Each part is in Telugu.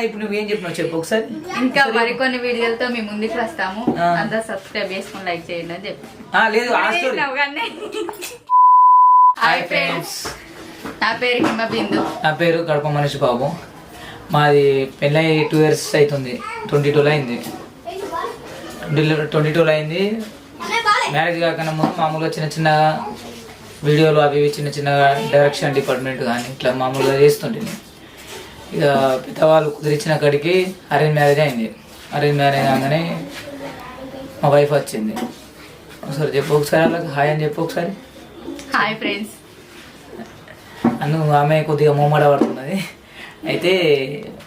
ఇప్పుడు నువ్వేం చెప్పినావు చెప్పు ఒకసారి. ఇంకా మరికొన్ని వీడియోలతో మీ ముందుకు వస్తాము. అందరూ సబ్స్క్రైబ్ చేసుకుని లైక్ చేయండి అని చెప్పి. లేదు హాయ్ ఫ్రెండ్స్, నా పేరు హిమబిందు. నా పేరు కడప మనిషి బాబు. మాది పెళ్ళై 2 years అవుతుంది. 22లో అయింది. 22లో అయింది. మ్యారేజ్ కాకుండా ముందు మామూలుగా చిన్న చిన్న వీడియోలు అవి చిన్న చిన్నగా డైరెక్షన్ డిపార్ట్మెంట్ కానీ ఇట్లా మామూలుగా చేస్తుంటుంది. ఇక పెద్దవాళ్ళు కుదిరించిన కాడికి అరేంజ్ మ్యారేజ్ అయింది. అరేంజ్ మ్యారేజ్ కాగానే మా వైఫ్ వచ్చింది. ఒకసారి చెప్పు ఒకసారి అలాగే హాయ్ అని చెప్పు ఒకసారి. Hi friends. ఆమె కొద్దిగా మొమ్మడ పడుతున్నది. అయితే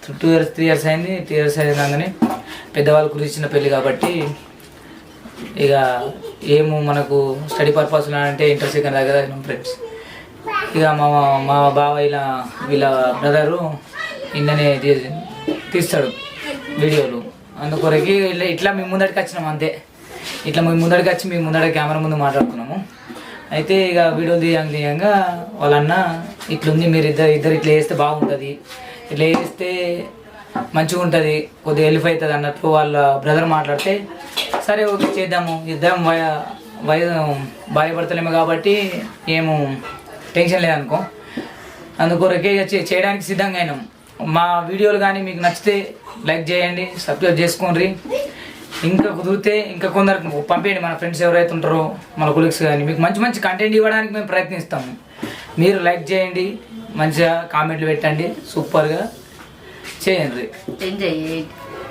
3 years అయింది. 3 years అయినాగానే పెద్దవాళ్ళు కుదిరించిన పెళ్ళి కాబట్టి ఇక ఏమో మనకు స్టడీ పర్పస్లో అంటే ఇంటర్ సెకండ్ దగ్గర ఫ్రెండ్స్. ఇక మా బావ ఇలా వీళ్ళ బ్రదరు ఇన్ననే తీస్తాడు వీడియోలు. అందుకొరకి ఇట్లా మేము ముందడికి వచ్చినాము అంతే. ఇట్లా మేము ముందడికి వచ్చి మేము ముందర కెమెరా ముందు మాట్లాడుతున్నాము. అయితే ఇక వీడియోలు తీయంగా వాళ్ళన్న ఇట్లుంది, మీరు ఇద్దరు ఇట్లా వేస్తే బాగుంటుంది, ఇట్లా వేస్తే మంచిగా ఉంటుంది, కొద్దిగా హెల్ప్ అవుతుంది అన్నట్లు వాళ్ళ బ్రదర్ మాట్లాడితే సరే ఓకే చేద్దాము, ఇద్దరం భయపడతలేము కాబట్టి ఏమో టెన్షన్ లేదనుకో. అందుకొరకే చేయడానికి సిద్ధంగా అయినాం. మా వీడియోలు కానీ మీకు నచ్చితే లైక్ చేయండి, సబ్స్క్రైబ్ చేసుకోండి. ఇంకా కుదిరితే ఇంకా కొందరికి పంపేయండి, మన ఫ్రెండ్స్ ఎవరైతే ఉంటారో మన కొలీగ్స్ కానీ. మీకు మంచి మంచి కంటెంట్ ఇవ్వడానికి మేము ప్రయత్నిస్తాము. మీరు లైక్ చేయండి, మంచిగా కామెంట్లు పెట్టండి, సూపర్గా చేయండి.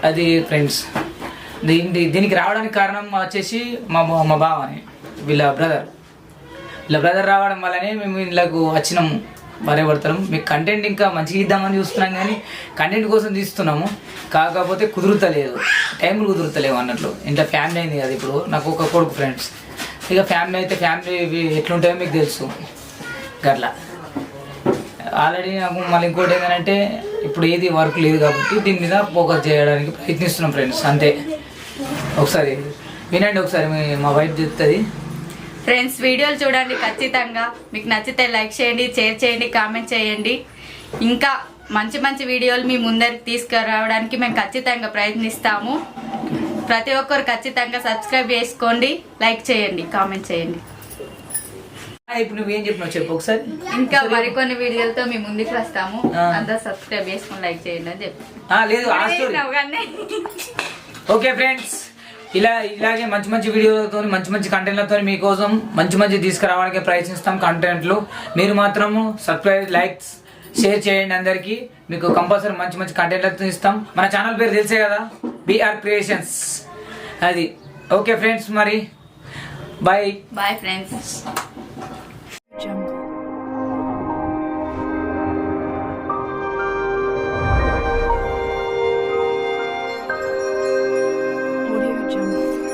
అది ఫ్రెండ్స్. దీనికి రావడానికి కారణం వచ్చేసి మా బావని వీళ్ళ బ్రదర్ రావడం వల్లనే మేము ఇళ్ళకు వచ్చినాము. భర్తలం మీకు కంటెంట్ ఇంకా మంచిగా ఇద్దామని చూస్తున్నాం కానీ కంటెంట్ కోసం తీస్తున్నాము. కాకపోతే కుదురుతలేదు, టైంలు కుదురుతలేవు అన్నట్లు. ఇంట్లో ఫ్యామిలీ అయింది కదా ఇప్పుడు. నాకు ఒక కొడుకు ఫ్రెండ్స్. ఇక ఫ్యామిలీ అయితే ఫ్యామిలీ ఎట్లుంటాయో మీకు తెలుసు గట్లా. ఆల్రెడీ నాకు మళ్ళీ ఇంకోటి ఏంటంటే ఇప్పుడు ఏది వర్క్ లేదు కాబట్టి దీని మీద ఫోకస్ చేయడానికి ప్రయత్నిస్తున్నాం ఫ్రెండ్స్, అంతే. ఒకసారి వినండి, ఒకసారి మా వైఫ్ చెప్తుంది. ఫ్రెండ్స్ వీడియోలు చూడండి ఖచ్చితంగా. మీకు నచ్చితే లైక్ చేయండి, షేర్ చేయండి, కామెంట్ చేయండి. ఇంకా మంచి మంచి వీడియోలు మీ ముందరికి తీసుకురావడానికి మేము ఖచ్చితంగా ప్రయత్నిస్తాము. ప్రతి ఒక్కరు ఖచ్చితంగా సబ్స్క్రైబ్ చేసుకోండి, లైక్ చేయండి, కామెంట్ చేయండి. ఇప్పుడు నువ్వేం చెప్పినావు చెప్పు ఒకసారి. ఇంకా మరికొన్ని వీడియోలతో మీ ముందుకు వస్తాము. అందరూ సబ్స్క్రైబ్ చేసుకొని లైక్ చేయండి అని చెప్పి. లేదు ఓకే ఫ్రెండ్స్, ఇలాగే మంచి మంచి వీడియోలతో మంచి మంచి కంటెంట్లతో మీకోసం మంచి మంచి తీసుకురావడానికి ప్రయత్నిస్తాం కంటెంట్లు. మీరు మాత్రము సబ్స్క్రైబ్, లైక్స్, షేర్ చేయండి అందరికీ. మీకు కంపల్సరీ మంచి మంచి కంటెంట్లతో ఇస్తాం. మన ఛానల్ పేరు తెలిసే కదా, BR క్రియేషన్స్. అది ఓకే ఫ్రెండ్స్, మరి bye bye friends. Audio Jungle.